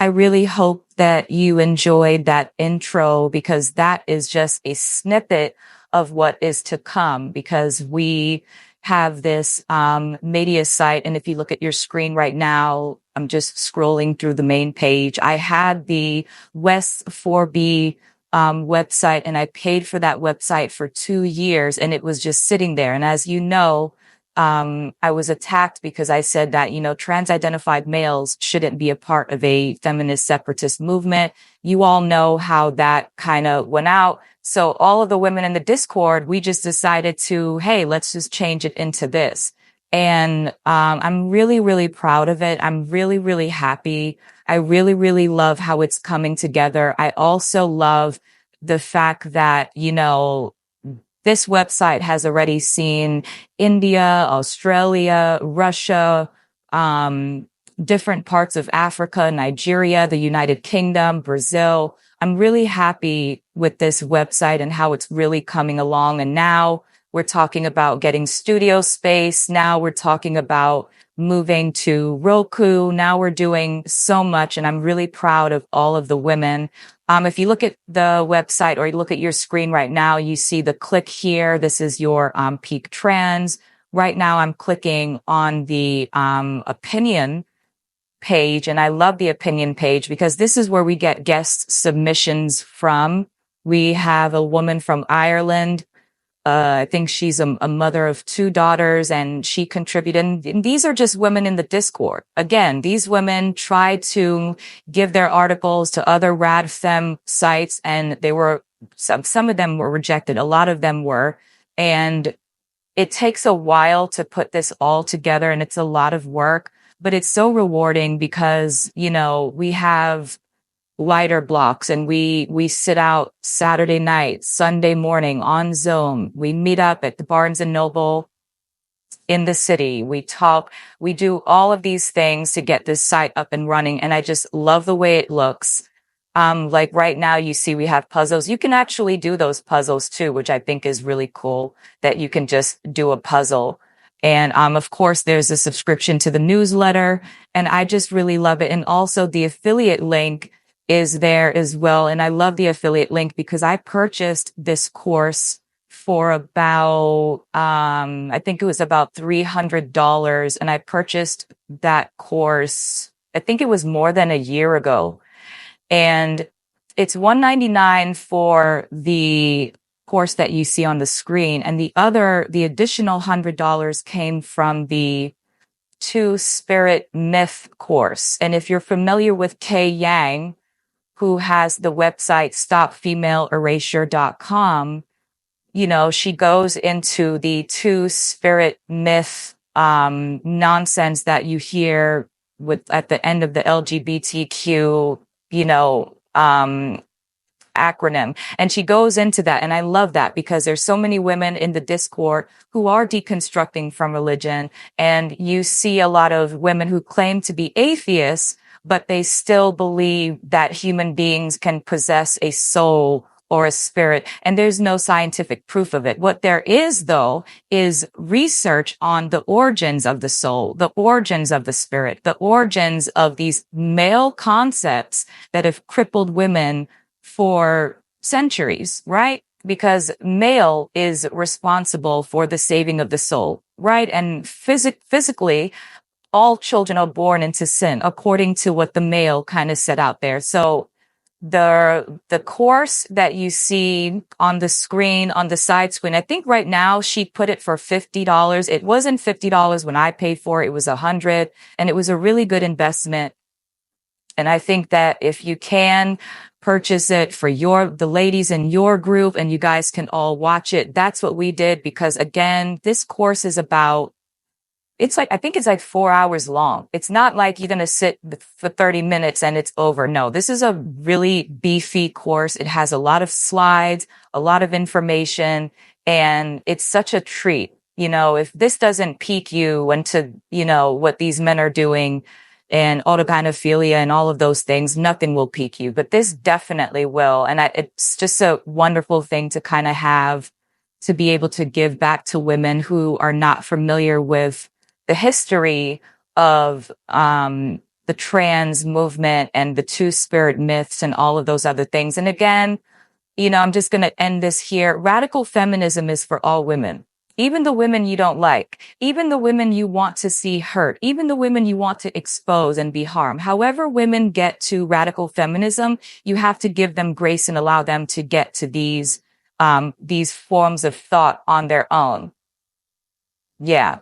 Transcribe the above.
I really hope that you enjoyed that intro because that is just a snippet of what is to come because we have this media site. And if you look at your screen right now, I'm just scrolling through the main page. I had the West 4B website and I paid for that website for 2 years and it was just sitting there. And as you know, I was attacked because I said that, trans-identified males shouldn't be a part of a feminist separatist movement. You all know how that kind of went out. So all of the women in the Discord, we just decided to, hey, let's just change it into this. And I'm really, really proud of it. I'm really, really happy. I really, really love how it's coming together. I also love the fact that, this website has already seen India, Australia, Russia, different parts of Africa, Nigeria, the United Kingdom, Brazil. I'm really happy with this website and how it's really coming along. And now we're talking about getting studio space. Now we're talking about moving to Roku. Now we're doing so much. And I'm really proud of all of the women. If you look at the website or you look at your screen right now, you see the click here. This is your Peak Trans. Right now, I'm clicking on the opinion page, and I love the opinion page because this is where we get guest submissions from. We have a woman from Ireland. I think she's a mother of 2 daughters and she contributed. And these are just women in the Discord. Again, these women tried to give their articles to other rad fem sites and some of them were rejected. A lot of them were. And it takes a while to put this all together and it's a lot of work, but it's so rewarding because, we have lighter blocks and we sit out Saturday night, Sunday morning on Zoom. We meet up at the Barnes and Noble in the city. We talk, we do all of these things to get this site up and running. And I just love the way it looks. Like right now you see we have puzzles. You can actually do those puzzles too, which I think is really cool that you can just do a puzzle. And, of course, there's a subscription to the newsletter and I just really love it. And also the affiliate link is there as well. And I love the affiliate link because I purchased this course for about, I think it was about $300. And I purchased that course, I think it was more than a year ago. And it's $199 for the course that you see on the screen. And the additional $100 came from the Two-Spirit Myth course. And if you're familiar with Kay Yang, who has the website stopfemaleerasure.com, she goes into the Two-Spirit Myth nonsense that you hear at the end of the LGBTQ, acronym. And she goes into that. And I love that because there's so many women in the Discord who are deconstructing from religion. And you see a lot of women who claim to be atheists, but they still believe that human beings can possess a soul or a spirit. And there's no scientific proof of it. What there is, though, is research on the origins of the soul, the origins of the spirit, the origins of these male concepts that have crippled women for centuries, right? Because male is responsible for the saving of the soul, right? And physically, all children are born into sin, according to what the male kind of set out there. So the course that you see on the screen, on the side screen, I think right now she put it for $50. It wasn't $50 when I paid for it. It was $100, and it was a really good investment. And I think that if you can purchase it for the ladies in your group and you guys can all watch it, that's what we did. Because again, this course is I think it's like 4 hours long. It's not like you're going to sit for 30 minutes and it's over. No, this is a really beefy course. It has a lot of slides, a lot of information, and it's such a treat. If this doesn't pique you into, what these men are doing, and autogynephilia and all of those things, nothing will pique you, but this definitely will. And it's just a wonderful thing to kind of have, to be able to give back to women who are not familiar with the history of the the trans movement and the two-spirit myths and all of those other things. And again, I'm just going to end this here. Radical feminism is for all women, even the women you don't like, even the women you want to see hurt, even the women you want to expose and be harmed. However women get to radical feminism, you have to give them grace and allow them to get to these forms of thought on their own. Yeah.